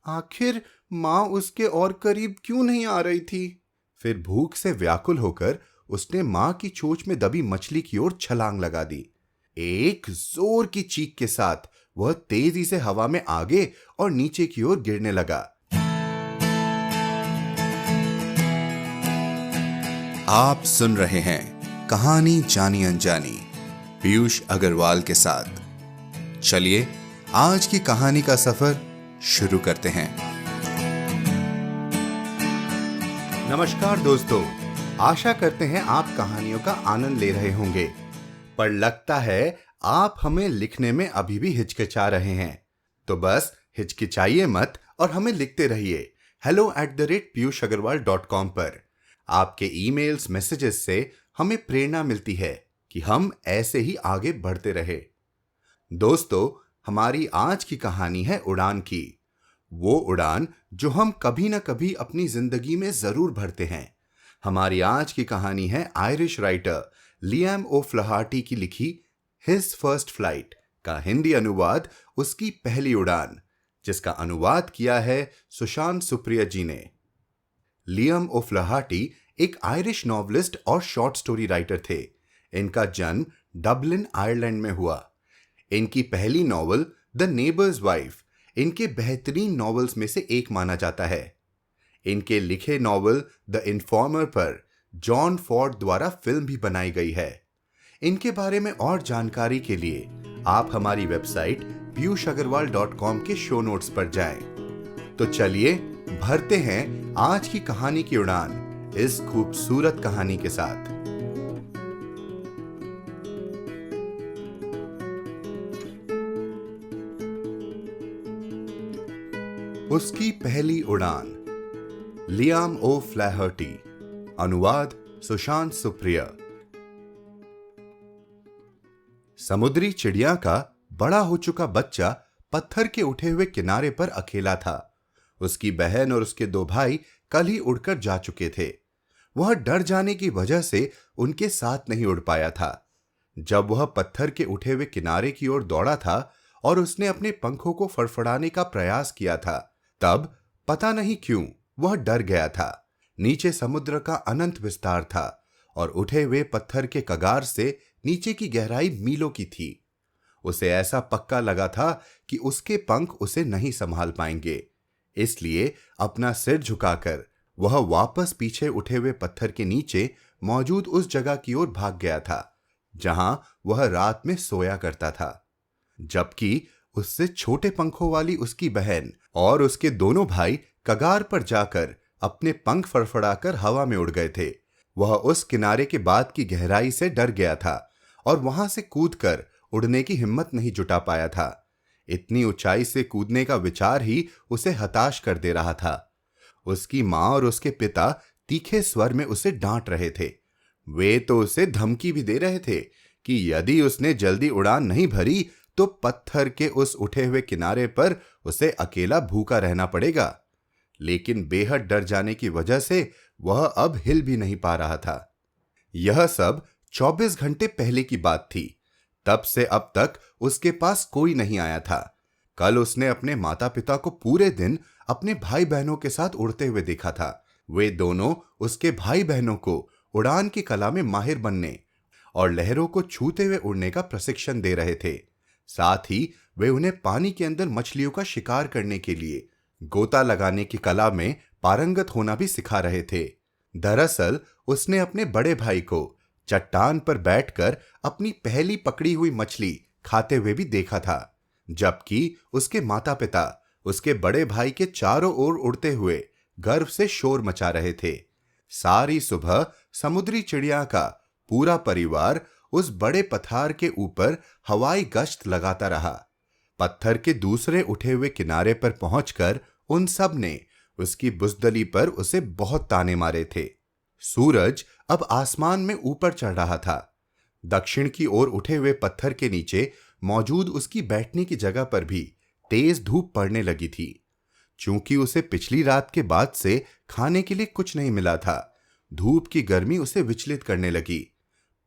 आखिर माँ उसके और करीब क्यों नहीं आ रही थी? फिर भूख से व्याकुल होकर उसने माँ की चोंच में दबी मछली की ओर छलांग लगा दी। एक जोर की चीख के साथ वह तेजी से हवा में आगे और नीचे की ओर गिरने लगा। आप सुन रहे हैं कहानी जानी अनजानी पीयूष अग्रवाल के साथ। चलिए आज की कहानी का सफर शुरू करते हैं। नमस्कार दोस्तों, आशा करते हैं आप कहानियों का आनंद ले रहे होंगे, पर लगता है आप हमें लिखने में अभी भी हिचकिचा रहे हैं। तो बस हिचकिचाइए मत और हमें लिखते रहिए hello@piyushagarwal.com पर। आपके ईमेल्स मैसेजेस से हमें प्रेरणा मिलती है कि हम ऐसे ही आगे बढ़ते रहे। दोस्तों, हमारी आज की कहानी है उड़ान की। वो उड़ान जो हम कभी ना कभी अपनी जिंदगी में जरूर भरते हैं। हमारी आज की कहानी है आयरिश राइटर लियाम ओ फ्लाहर्टी की लिखी हिज फर्स्ट फ्लाइट का हिंदी अनुवाद उसकी पहली उड़ान, जिसका अनुवाद किया है सुशांत सुप्रिया जी ने। लियाम ओ फ्लाहर्टी एक आयरिश नॉवलिस्ट और शॉर्ट स्टोरी राइटर थे। इनका जन्म डबलिन आयरलैंड में हुआ। इनकी पहली नॉवल द नेबर्स वाइफ इनके बेहतरीन नॉवेल्स में से एक माना जाता है। इनके लिखे नॉवल द इन्फॉर्मर पर जॉन फोर्ड द्वारा फिल्म भी बनाई गई है। इनके बारे में और जानकारी के लिए आप हमारी वेबसाइट piyushagarwal.com के शो नोट्स पर जाएं। तो चलिए भरते हैं आज की कहानी की उड़ान इस खूबसूरत कहानी के साथ। उसकी पहली उड़ान, लियाम ओ फ्लाहर्टी। अनुवाद सुशांत सुप्रिया। समुद्री चिड़िया का बड़ा हो चुका बच्चा पत्थर के उठे हुए किनारे पर अकेला था। उसकी बहन और उसके दो भाई कल ही उड़कर जा चुके थे। वह डर जाने की वजह से उनके साथ नहीं उड़ पाया था। जब वह पत्थर के उठे हुए किनारे की ओर दौड़ा था और उसने अपने पंखों को फड़फड़ाने का प्रयास किया था, तब पता नहीं क्यों वह डर गया था। नीचे समुद्र का अनंत विस्तार था और उठे हुए पत्थर के कगार से नीचे की गहराई मीलों की थी। उसे ऐसा पक्का लगा था कि उसके पंख उसे नहीं संभाल पाएंगे। इसलिए अपना सिर झुकाकर वह वापस पीछे उठे हुए पत्थर के नीचे मौजूद उस जगह की ओर भाग गया था जहां वह रात में सोया करता था। जबकि उससे छोटे पंखों वाली उसकी बहन और उसके दोनों भाई कगार पर जाकर अपने पंख फड़फड़ाकर हवा में उड़ गए थे। वह उस किनारे के बाद की गहराई से डर गया था और वहां से कूदकर उड़ने की हिम्मत नहीं जुटा पाया था। इतनी ऊंचाई से कूदने का विचार ही उसे हताश कर दे रहा था। उसकी मां और उसके पिता तीखे स्वर में उसे डांट रहे थे। वे तो उसे धमकी भी दे रहे थे कि यदि उसने जल्दी उड़ान नहीं भरी तो पत्थर के उस उठे हुए किनारे पर उसे अकेला भूखा रहना पड़ेगा। लेकिन बेहद डर जाने की वजह से वह अब हिल भी नहीं पा रहा था। यह सब 24 घंटे पहले की बात थी। तब से अब तक उसके पास कोई नहीं आया था। कल उसने अपने माता पिता को पूरे दिन अपने भाई बहनों के साथ उड़ते हुए देखा था। वे दोनों उसके भाई बहनों को उड़ान की कला में माहिर बनने और लहरों को छूते हुए उड़ने का प्रशिक्षण दे रहे थे। साथ ही वे उन्हें पानी के अंदर मछलियों का शिकार करने के लिए गोता लगाने की कला में पारंगत होना भी सिखा रहे थे। दरअसल उसने अपने बड़े भाई को चट्टान पर बैठकर अपनी पहली पकड़ी हुई मछली खाते हुए भी देखा था, जबकि उसके माता पिता उसके बड़े भाई के चारों ओर उड़ते हुए गर्व से शोर मचा रहे थे। सारी सुबह समुद्री चिड़िया का पूरा परिवार उस बड़े पठार के ऊपर हवाई गश्त लगाता रहा। पत्थर के दूसरे उठे हुए किनारे पर पहुंचकर उन सब ने उसकी बुजदली पर उसे बहुत ताने मारे थे। सूरज अब आसमान में ऊपर चढ़ रहा था। दक्षिण की ओर उठे हुए पत्थर के नीचे मौजूद उसकी बैठने की जगह पर भी तेज धूप पड़ने लगी थी। चूंकि उसे पिछली रात के बाद से खाने के लिए कुछ नहीं मिला था, धूप की गर्मी उसे विचलित करने लगी।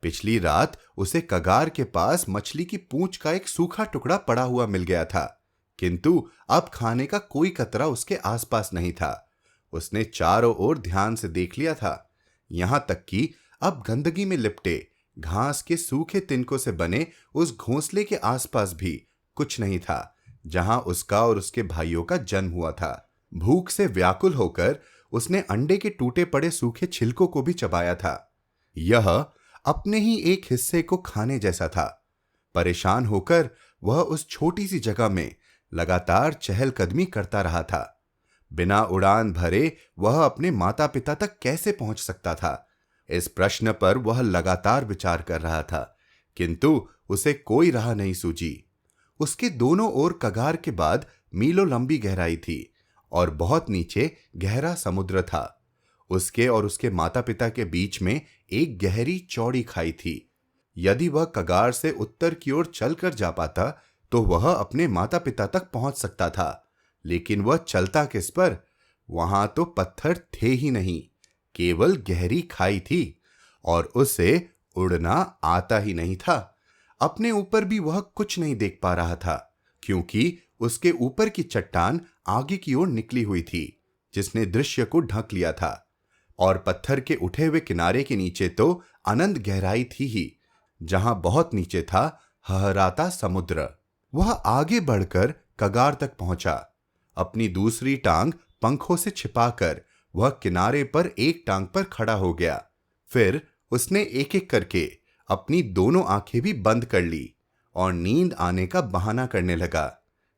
पिछली रात उसे कगार के पास मछली की पूंछ का एक सूखा टुकड़ा पड़ा हुआ मिल गया था, किंतु अब खाने का कोई कतरा उसके आसपास नहीं था। उसने चारों ओर ध्यान से देख लिया था, यहां तक कि अब गंदगी में लिपटे घास के सूखे तिनकों से बने उस घोंसले के आसपास भी कुछ नहीं था जहां उसका और उसके भाइयों का जन्म हुआ था। भूख से व्याकुल होकर उसने अंडे के टूटे पड़े सूखे छिलकों को भी चबाया था। यह अपने ही एक हिस्से को खाने जैसा था। परेशान होकर वह उस छोटी सी जगह में लगातार चहलकदमी करता रहा था। बिना उड़ान भरे वह अपने माता पिता तक कैसे पहुंच सकता था, इस प्रश्न पर वह लगातार विचार कर रहा था, किंतु उसे कोई राह नहीं सूझी। उसके दोनों ओर कगार के बाद मीलों लंबी गहराई थी और बहुत नीचे गहरा समुद्र था। उसके और उसके माता पिता के बीच में एक गहरी चौड़ी खाई थी। यदि वह कगार से उत्तर की ओर चलकर जा पाता तो वह अपने माता पिता तक पहुंच सकता था, लेकिन वह चलता किस पर? वहां तो पत्थर थे ही नहीं, केवल गहरी खाई थी और उसे उड़ना आता ही नहीं था। अपने ऊपर भी वह कुछ नहीं देख पा रहा था, क्योंकि उसके ऊपर की चट्टान आगे की ओर निकली हुई थी, जिसने दृश्य को ढक लिया था। और पत्थर के उठे हुए किनारे के नीचे तो अनंत गहराई थी ही, जहां बहुत नीचे था हहराता समुद्र। वह आगे बढ़कर कगार तक पहुंचा। अपनी दूसरी टांग पंखों से छिपाकर वह किनारे पर एक टांग पर खड़ा हो गया। फिर उसने एक एक करके अपनी दोनों आंखें भी बंद कर ली और नींद आने का बहाना करने लगा।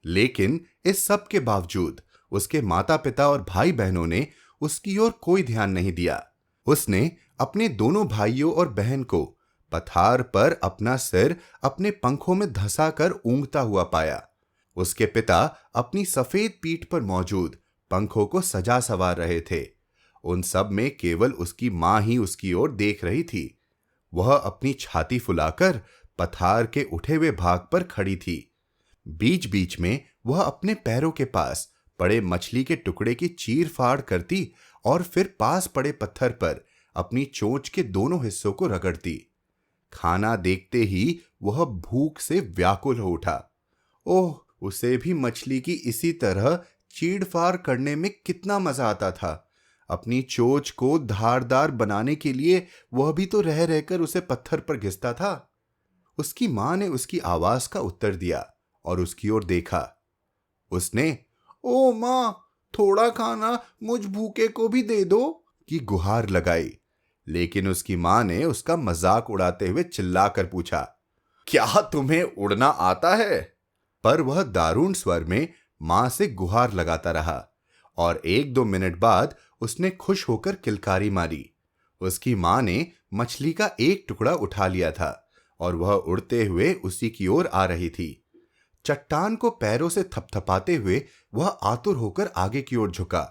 लेकिन इस सब के बावजूद उसके माता पिता और भाई बहनों ने उसकी ओर कोई ध्यान नहीं दिया। उसने अपने दोनों भाइयों और बहन को पठार पर अपना सिर अपने पंखों में धंसाकर ऊँघता हुआ पाया। उसके पिता अपनी सफेद पीठ पर मौजूद पंखों को सजा संवार रहे थे। उन सब में केवल उसकी मां ही उसकी ओर देख रही थी। वह अपनी छाती फुलाकर पठार के उठे हुए भाग पर खड़ी थी। बीच बीच में वह अपने पैरों के पास पड़े मछली के टुकड़े की चीर फाड़ करती और फिर पास पड़े पत्थर पर अपनी चोंच के दोनों हिस्सों को रगड़ती। खाना देखते ही वह भूख से व्याकुल हो उठा। ओह, उसे भी मछली की इसी तरह चीड़-फाड़ करने में कितना मजा आता था। अपनी चोंच को धारदार बनाने के लिए वह भी तो रह रहकर उसे पत्थर पर घिसता था। उसकी मां ने उसकी आवाज का उत्तर दिया और उसकी ओर देखा। उसने ओ मां, थोड़ा खाना मुझ भूखे को भी दे दो की गुहार लगाई। लेकिन उसकी मां ने उसका मजाक उड़ाते हुए चिल्लाकर पूछा, क्या तुम्हें उड़ना आता है? पर वह दारुण स्वर में मां से गुहार लगाता रहा और 1-2 मिनट बाद उसने खुश होकर किलकारी मारी। उसकी मां ने मछली का एक टुकड़ा उठा लिया था और वह उड़ते हुए उसी की ओर आ रही थी। चट्टान को पैरों से थपथपाते हुए वह आतुर होकर आगे की ओर झुका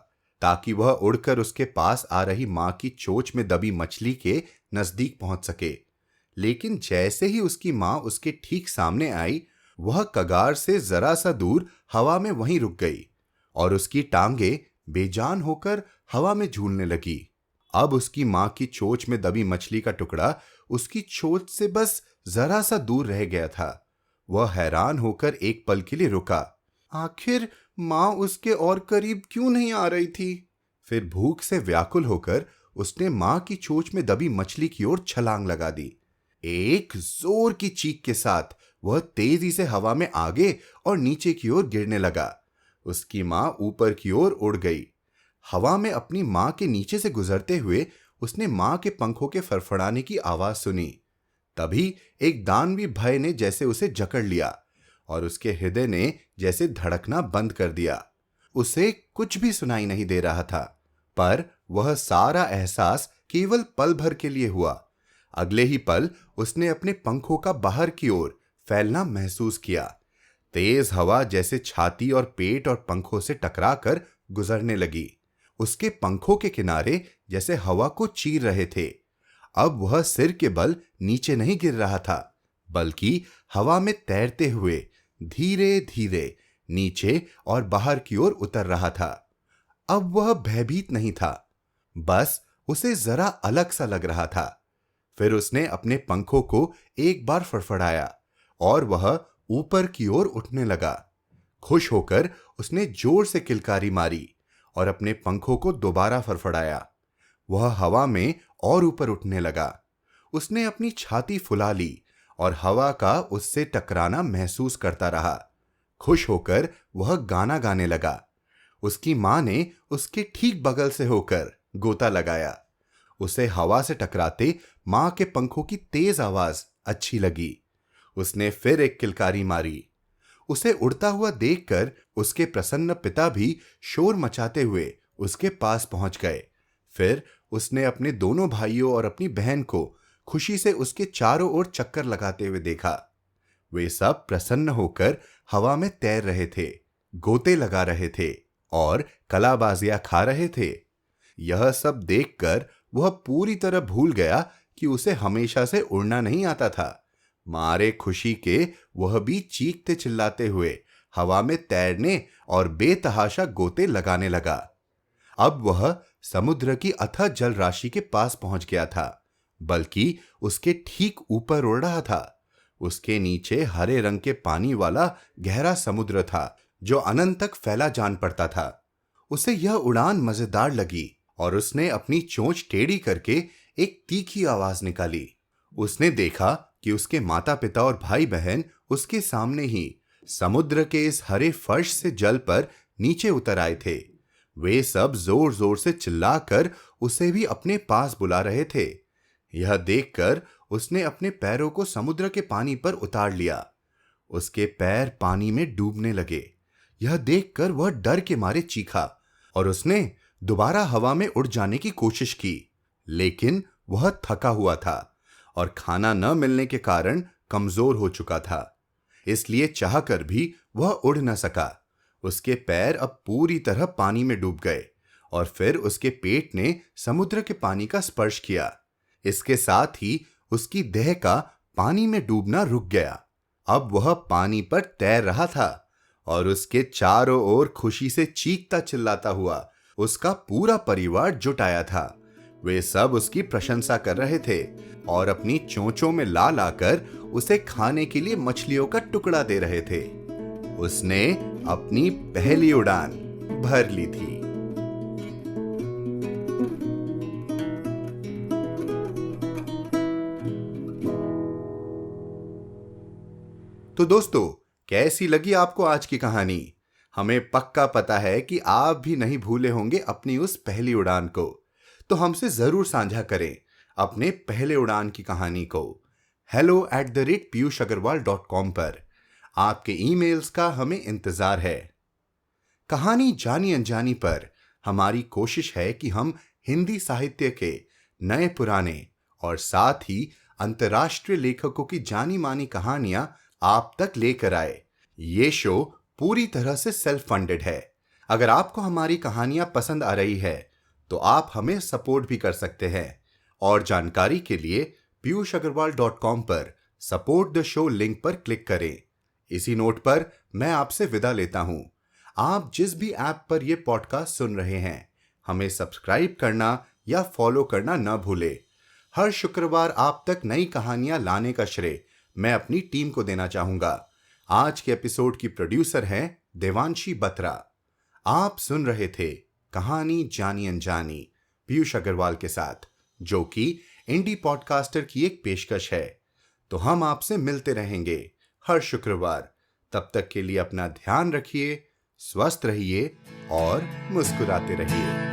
ताकि वह उड़कर उसके पास आ रही मां की चोंच में दबी मछली के नजदीक पहुंच सके। लेकिन जैसे ही उसकी मां उसके ठीक सामने आई, वह कगार से जरा सा दूर हवा में वहीं रुक गई और उसकी टांगे बेजान होकर हवा में झूलने लगी। अब उसकी मां की चोंच में दबी मछली का टुकड़ा उसकी चोंच से बस जरा सा दूर रह गया था। वह हैरान होकर एक पल के लिए रुका। आखिर मां उसके और करीब क्यों नहीं आ रही थी? फिर भूख से व्याकुल होकर उसने मां की चोंच में दबी मछली की ओर छलांग लगा दी। एक जोर की चीख के साथ वह तेजी से हवा में आगे और नीचे की ओर गिरने लगा। उसकी मां ऊपर की ओर उड़ गई। हवा में अपनी मां के नीचे से गुजरते हुए उसने मां के पंखों के फड़फड़ाने की आवाज सुनी। तभी एक दानवी भय ने जैसे उसे जकड़ लिया और उसके हृदय ने जैसे धड़कना बंद कर दिया। उसे कुछ भी सुनाई नहीं दे रहा था, पर वह सारा एहसास केवल पल भर के लिए हुआ। अगले ही पल उसने अपने पंखों का बाहर की ओर फैलना महसूस किया। तेज हवा जैसे छाती और पेट और पंखों से टकराकर गुजरने लगी। उसके पंखों के किनारे जैसे हवा को चीर रहे थे। अब वह सिर के बल नीचे नहीं गिर रहा था, बल्कि हवा में तैरते हुए धीरे धीरे नीचे और बाहर की ओर उतर रहा था। अब वह भयभीत नहीं था, बस उसे जरा अलग सा लग रहा था। फिर उसने अपने पंखों को एक बार फड़फड़ाया और वह ऊपर की ओर उठने लगा। खुश होकर उसने जोर से किलकारी मारी और अपने पंखों को दोबारा फड़फड़ाया। वह हवा में और ऊपर उठने लगा। उसने अपनी छाती फुला ली और हवा का उससे टकराना महसूस करता रहा। खुश होकर वह गाना गाने लगा। उसकी मां ने उसके ठीक बगल से होकर गोता लगाया। उसे हवा से टकराते मां के पंखों की तेज आवाज अच्छी लगी। उसने फिर एक किलकारी मारी। उसे उड़ता हुआ देखकर उसके प्रसन्न पिता भी शोर मचाते हुए उसके पास पहुंच गए। फिर उसने अपने दोनों भाइयों और अपनी बहन को खुशी से उसके चारों ओर चक्कर लगाते हुए देखा। वे सब प्रसन्न होकर हवा में तैर रहे थे, गोते लगा रहे थे और कलाबाजियां खा रहे थे। यह सब देखकर वह पूरी तरह भूल गया कि उसे हमेशा से उड़ना नहीं आता था। मारे खुशी के वह भी चीखते चिल्लाते हुए हवा में तैरने और बेतहाशा गोते लगाने लगा। अब वह समुद्र की अथाह जल राशि के पास पहुंच गया था, बल्कि उसके ठीक ऊपर उड़ रहा था। उसके नीचे हरे रंग के पानी वाला गहरा समुद्र था जो अनंत तक फैला जान पड़ता था। उसे यह उड़ान मजेदार लगी और उसने अपनी चोंच टेढ़ी करके एक तीखी आवाज निकाली। उसने देखा कि उसके माता पिता और भाई बहन उसके सामने ही समुद्र के इस हरे फर्श से जल पर नीचे उतर आए थे। वे सब जोर जोर से चिल्लाकर उसे भी अपने पास बुला रहे थे। यह देखकर उसने अपने पैरों को समुद्र के पानी पर उतार लिया। उसके पैर पानी में डूबने लगे। यह देखकर वह डर के मारे चीखा और उसने दोबारा हवा में उड़ जाने की कोशिश की, लेकिन वह थका हुआ था और खाना न मिलने के कारण कमजोर हो चुका था। इसलिए चाहकर भी वह उड़ न सका। उसके पैर अब पूरी तरह पानी में डूब गए और फिर उसके पेट ने समुद्र के पानी का स्पर्श किया। इसके साथ ही उसकी देह का पानी में डूबना रुक गया। अब वह पानी पर तैर रहा था और उसके चारों ओर खुशी से चीखता चिल्लाता हुआ उसका पूरा परिवार जुट आया था। वे सब उसकी प्रशंसा कर रहे थे और अपनी चोंचों में ला लाकर उसे खाने के लिए मछलियों का टुकड़ा दे रहे थे। उसने अपनी पहली उड़ान भर ली थी। तो दोस्तों, कैसी लगी आपको आज की कहानी? हमें पक्का पता है कि आप भी नहीं भूले होंगे अपनी उस पहली उड़ान को। तो हमसे जरूर साझा करें अपने पहले उड़ान की कहानी को hello@piyushagarwal.com पर। आपके ईमेल्स का हमें इंतजार है। कहानी जानी अनजानी पर हमारी कोशिश है कि हम हिंदी साहित्य के नए पुराने और साथ ही अंतर्राष्ट्रीय लेखकों की जानी मानी कहानियां आप तक लेकर आए। ये शो पूरी तरह से सेल्फ फंडेड है। अगर आपको हमारी कहानियां पसंद आ रही है तो आप हमें सपोर्ट भी कर सकते हैं। और जानकारी के लिए piyushagarwal.com पर सपोर्ट द शो लिंक पर क्लिक करें। इसी नोट पर मैं आपसे विदा लेता हूं। आप जिस भी ऐप पर यह पॉडकास्ट सुन रहे हैं, हमें सब्सक्राइब करना या फॉलो करना न भूलें। हर शुक्रवार आप तक नई कहानियां लाने का श्रेय मैं अपनी टीम को देना चाहूंगा। आज के एपिसोड की प्रोड्यूसर हैं देवांशी बत्रा। आप सुन रहे थे कहानी जानी अनजानी पीयूष अग्रवाल के साथ, जो कि इंडी पॉडकास्टर की एक पेशकश है। तो हम आपसे मिलते रहेंगे हर शुक्रवार। तब तक के लिए अपना ध्यान रखिए, स्वस्थ रहिए और मुस्कुराते रहिए।